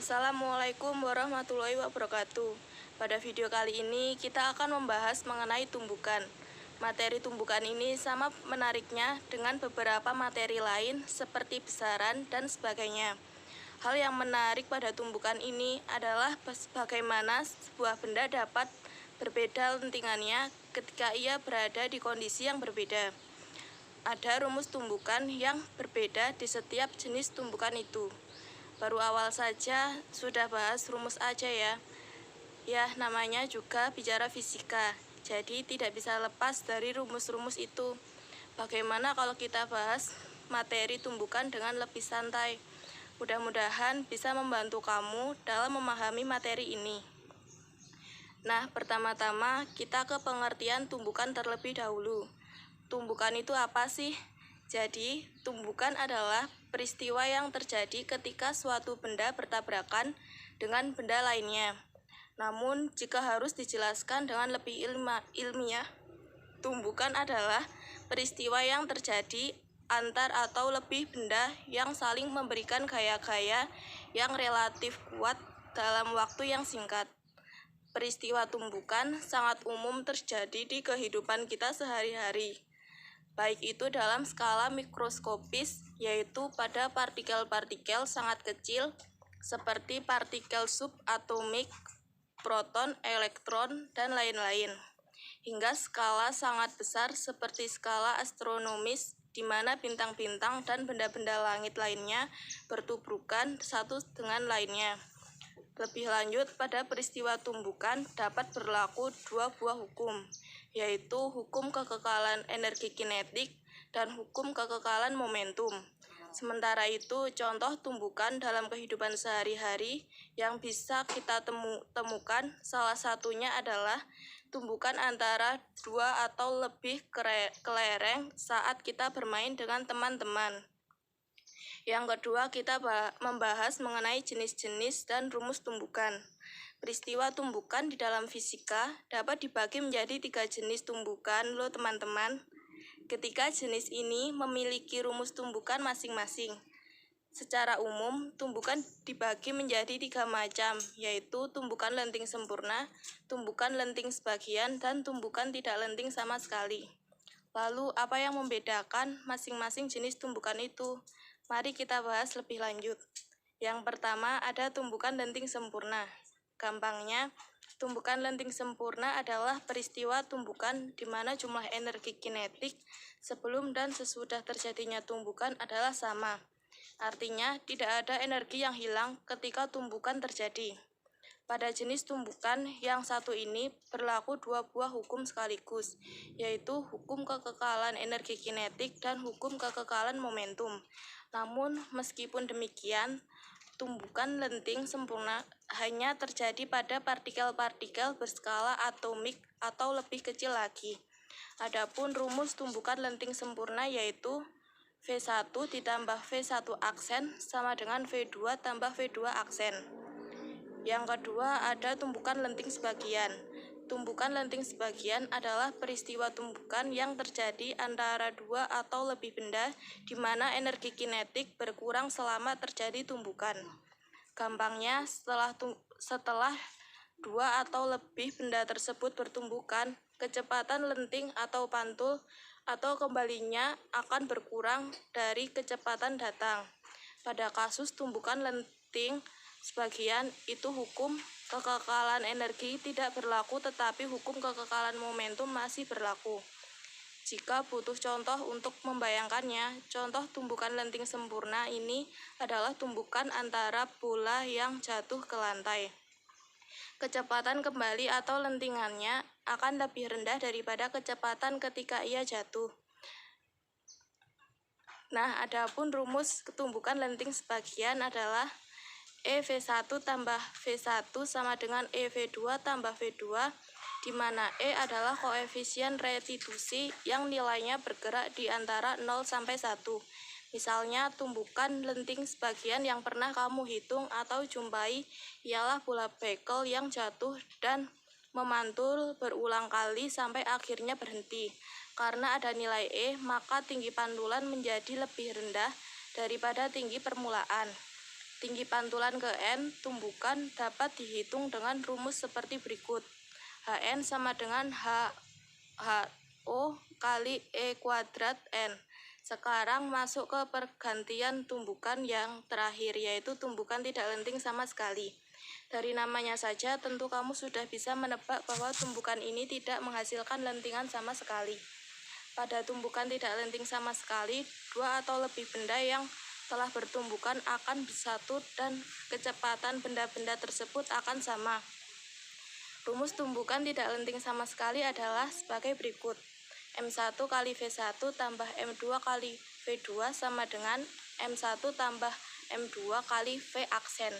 Assalamualaikum warahmatullahi wabarakatuh. Pada video kali ini kita akan membahas mengenai tumbukan. Materi tumbukan ini sama menariknya dengan beberapa materi lain seperti besaran dan sebagainya. Hal yang menarik pada tumbukan ini adalah bagaimana sebuah benda dapat berbeda lentingannya ketika ia berada di kondisi yang berbeda. Ada rumus tumbukan yang berbeda di setiap jenis tumbukan itu. Baru awal saja sudah bahas rumus aja ya. Ya, namanya juga bicara fisika. Jadi tidak bisa lepas dari rumus-rumus itu. Bagaimana kalau kita bahas materi tumbukan dengan lebih santai? Mudah-mudahan bisa membantu kamu dalam memahami materi ini. Nah, pertama-tama kita ke pengertian tumbukan terlebih dahulu. Tumbukan itu apa sih? Jadi, tumbukan adalah peristiwa yang terjadi ketika suatu benda bertabrakan dengan benda lainnya. Namun, jika harus dijelaskan dengan lebih ilmiah, tumbukan adalah peristiwa yang terjadi antar atau lebih benda yang saling memberikan gaya-gaya yang relatif kuat dalam waktu yang singkat. Peristiwa tumbukan sangat umum terjadi di kehidupan kita sehari-hari, baik itu dalam skala mikroskopis, yaitu pada partikel-partikel sangat kecil seperti partikel subatomik, proton, elektron, dan lain-lain, hingga skala sangat besar seperti skala astronomis, di mana bintang-bintang dan benda-benda langit lainnya bertubrukan satu dengan lainnya. Lebih lanjut, pada peristiwa tumbukan dapat berlaku dua buah hukum, yaitu hukum kekekalan energi kinetik dan hukum kekekalan momentum. Sementara itu, contoh tumbukan dalam kehidupan sehari-hari yang bisa kita temukan salah satunya adalah tumbukan antara dua atau lebih kelereng saat kita bermain dengan teman-teman. Yang kedua, kita membahas mengenai jenis-jenis dan rumus tumbukan. Peristiwa tumbukan di dalam fisika dapat dibagi menjadi 3 jenis tumbukan loh teman-teman. Ketiga jenis ini memiliki rumus tumbukan masing-masing. Secara umum, tumbukan dibagi menjadi 3 macam, yaitu tumbukan lenting sempurna, tumbukan lenting sebagian, dan tumbukan tidak lenting sama sekali. Lalu, apa yang membedakan masing-masing jenis tumbukan itu? Mari kita bahas lebih lanjut. Yang pertama, ada tumbukan lenting sempurna. Gampangnya, tumbukan lenting sempurna adalah peristiwa tumbukan di mana jumlah energi kinetik sebelum dan sesudah terjadinya tumbukan adalah sama. Artinya, tidak ada energi yang hilang ketika tumbukan terjadi. Pada jenis tumbukan yang satu ini berlaku 2 buah hukum sekaligus, yaitu hukum kekekalan energi kinetik dan hukum kekekalan momentum. Namun, meskipun demikian, tumbukan lenting sempurna hanya terjadi pada partikel-partikel berskala atomik atau lebih kecil lagi. Adapun rumus tumbukan lenting sempurna yaitu V1 ditambah V1 aksen sama dengan V2 tambah V2 aksen. Yang kedua, ada tumbukan lenting sebagian. Tumbukan lenting sebagian adalah peristiwa tumbukan yang terjadi antara 2 atau lebih benda di mana energi kinetik berkurang selama terjadi tumbukan. Gampangnya, setelah 2 atau lebih benda tersebut bertumbukan, kecepatan lenting atau pantul atau kembalinya akan berkurang dari kecepatan datang. Pada kasus tumbukan lenting sebagian, itu hukum kekekalan energi tidak berlaku, tetapi hukum kekekalan momentum masih berlaku. Jika butuh contoh untuk membayangkannya, contoh tumbukan lenting sempurna ini adalah tumbukan antara bola yang jatuh ke lantai. Kecepatan kembali atau lentingannya akan lebih rendah daripada kecepatan ketika ia jatuh. Nah, adapun rumus tumbukan lenting sebagian adalah EV1 tambah V1 sama dengan EV2 tambah V2, di mana E adalah koefisien restitusi yang nilainya bergerak di antara 0 sampai 1. Misalnya, tumbukan lenting sebagian yang pernah kamu hitung atau jumpai ialah bola bekel yang jatuh dan memantul berulang kali sampai akhirnya berhenti. Karena ada nilai E, maka tinggi pantulan menjadi lebih rendah daripada tinggi permulaan. tinggi pantulan ke N tumbukan dapat dihitung dengan rumus seperti berikut. HN sama dengan HO kali E kuadrat N. Sekarang masuk ke pergantian tumbukan yang terakhir, yaitu tumbukan tidak lenting sama sekali. Dari namanya saja tentu kamu sudah bisa menebak bahwa tumbukan ini tidak menghasilkan lentingan sama sekali. Pada tumbukan tidak lenting sama sekali, dua atau lebih benda yang telah bertumbukan akan bersatu dan kecepatan benda-benda tersebut akan sama. Rumus tumbukan tidak lenting sama sekali adalah sebagai berikut. M1 kali V1 tambah M2 kali V2 sama dengan M1 tambah M2 kali V aksen.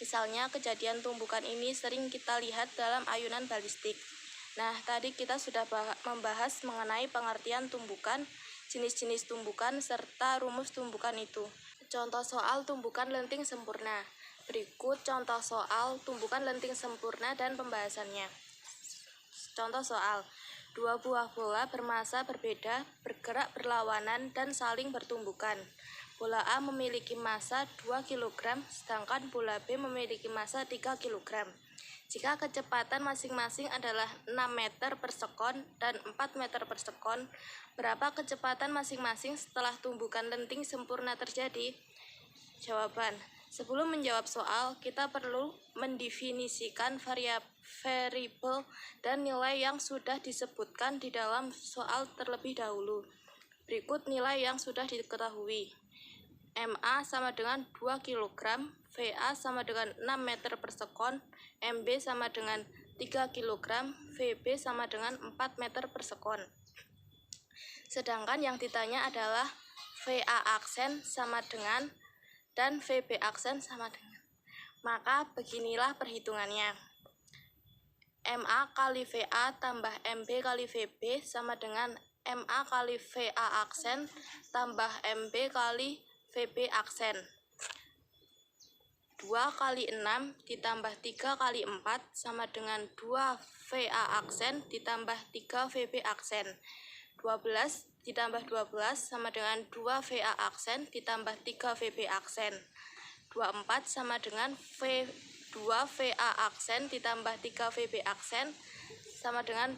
Misalnya kejadian tumbukan ini sering kita lihat dalam ayunan balistik. Nah, tadi kita sudah membahas mengenai pengertian tumbukan, jenis-jenis tumbukan, serta rumus tumbukan itu. Contoh soal tumbukan lenting sempurna. Berikut contoh soal tumbukan lenting sempurna dan pembahasannya. Contoh soal, dua buah bola bermassa berbeda, bergerak berlawanan, dan saling bertumbukan. Bola A memiliki massa 2 kg, sedangkan bola B memiliki massa 3 kg. Jika kecepatan masing-masing adalah 6 meter per sekon dan 4 meter per sekon, berapa kecepatan masing-masing setelah tumbukan lenting sempurna terjadi? Jawaban. Sebelum menjawab soal, kita perlu mendefinisikan variabel dan nilai yang sudah disebutkan di dalam soal terlebih dahulu. Berikut nilai yang sudah diketahui. MA sama dengan 2 kg, VA sama dengan 6 meter per sekon, MB sama dengan 3 kg, VB sama dengan 4 meter per sekon. Sedangkan yang ditanya adalah VA aksen sama dengan dan VB aksen sama dengan. Maka beginilah perhitungannya. MA kali VA tambah MB kali VB sama dengan MA kali VA aksen tambah MB kali VB aksen. 2 kali 6 ditambah 3 kali 4 sama dengan 2 VA aksen ditambah 3 VB aksen. 12 ditambah 12 sama dengan 2 VA aksen ditambah 3 VB aksen. 24 sama dengan 2 VA aksen ditambah 3 VB aksen sama dengan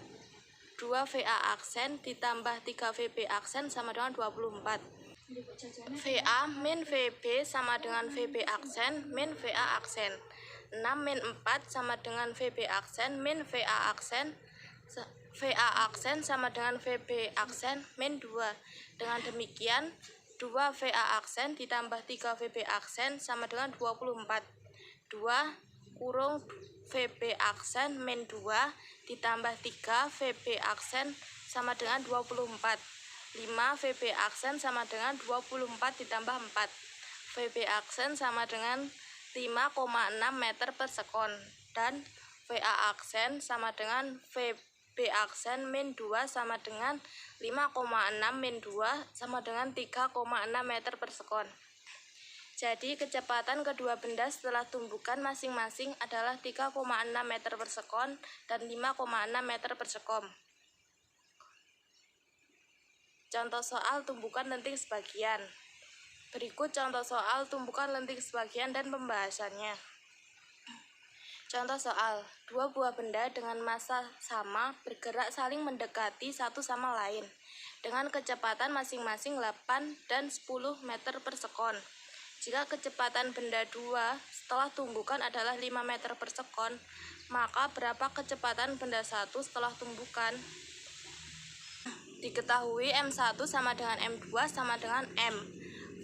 2 VA aksen ditambah 3 VB aksen sama dengan 24. VA min VB sama dengan VB aksen min VA aksen. 6 min 4 sama dengan VB aksen min VA aksen. VA aksen sama dengan VB aksen min 2. Dengan demikian, 2 VA aksen ditambah 3 VB aksen sama dengan 24. 2 kurung VB aksen min 2 ditambah 3 VB aksen sama dengan 24. 5 VB aksen sama dengan 24 ditambah 4. VB aksen sama dengan 5,6 meter per sekon. Dan VA aksen sama dengan VB aksen min 2 sama dengan 5,6 min 2 sama dengan 3,6 meter per sekon. Jadi kecepatan kedua benda setelah tumbukan masing-masing adalah 3,6 meter per sekon dan 5,6 meter per sekon. Contoh soal tumbukan lenting sebagian. Berikut contoh soal tumbukan lenting sebagian dan pembahasannya. Contoh soal, dua buah benda dengan massa sama bergerak saling mendekati satu sama lain dengan kecepatan masing-masing 8 dan 10 meter per sekon. Jika kecepatan benda dua setelah tumbukan adalah 5 meter per sekon, maka berapa kecepatan benda satu setelah tumbukan? Diketahui M1 sama dengan M2 sama dengan M.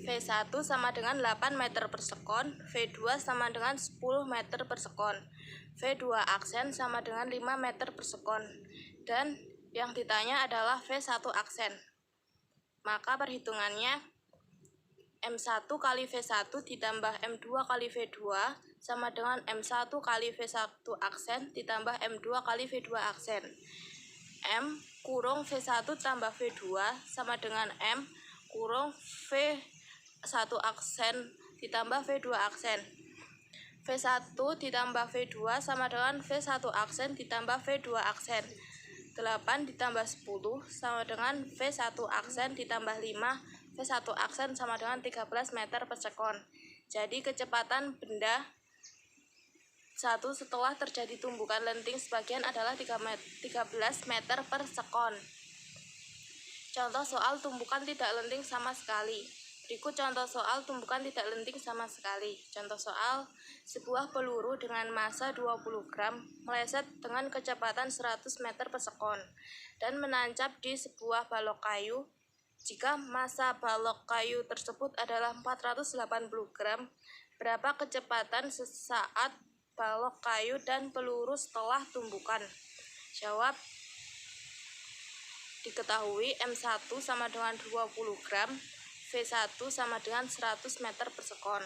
V1 sama dengan 8 meter per sekon, V2 sama dengan 10 meter per sekon, V2 aksen sama dengan 5 meter per sekon, dan yang ditanya adalah V1 aksen. Maka perhitungannya M1 kali V1 ditambah M2 kali V2 sama dengan M1 kali V1 aksen ditambah M2 kali V2 aksen. M kurung V1 tambah V2 sama dengan M kurung V1 aksen ditambah V2 aksen. V1 ditambah V2 sama dengan V1 aksen ditambah V2 aksen. 8 ditambah 10 sama dengan V1 aksen ditambah 5 V1 aksen sama dengan 13 meter per sekon. Jadi kecepatan benda satu setelah terjadi tumbukan lenting sebagian adalah 13 meter per sekon. Contoh soal tumbukan tidak lenting sama sekali. Berikut contoh soal tumbukan tidak lenting sama sekali. Contoh soal, sebuah peluru dengan massa 20 gram meleset dengan kecepatan 100 meter per sekon dan menancap di sebuah balok kayu. Jika massa balok kayu tersebut adalah 480 gram, berapa kecepatan sesaat balok kayu dan peluru setelah tumbukan? Jawab, diketahui M1 sama dengan 20 gram, V1 sama dengan 100 meter per sekon.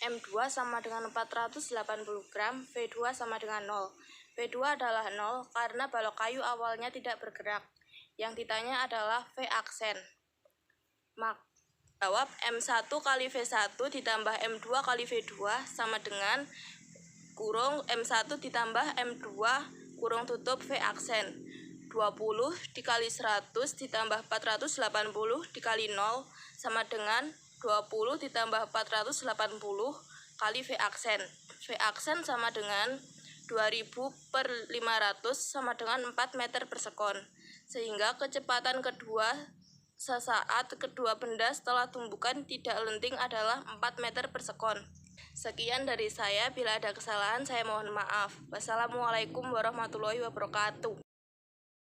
M2 sama dengan 480 gram, V2 sama dengan 0. V2 adalah 0 karena balok kayu awalnya tidak bergerak. Yang ditanya adalah V aksen. Jawab, M1 kali V1 ditambah M2 kali V2 sama dengan kurung M1 ditambah M2 kurung tutup V aksen. 20 dikali 100 ditambah 480 dikali 0 sama dengan 20 ditambah 480 kali V aksen. V aksen sama dengan 2000 per 500 sama dengan 4 meter per sekon. Sehingga kecepatan kedua sesaat kedua benda setelah tumbukan tidak lenting adalah 4 meter per sekon. Sekian dari saya, bila ada kesalahan saya mohon maaf. Wassalamualaikum warahmatullahi wabarakatuh.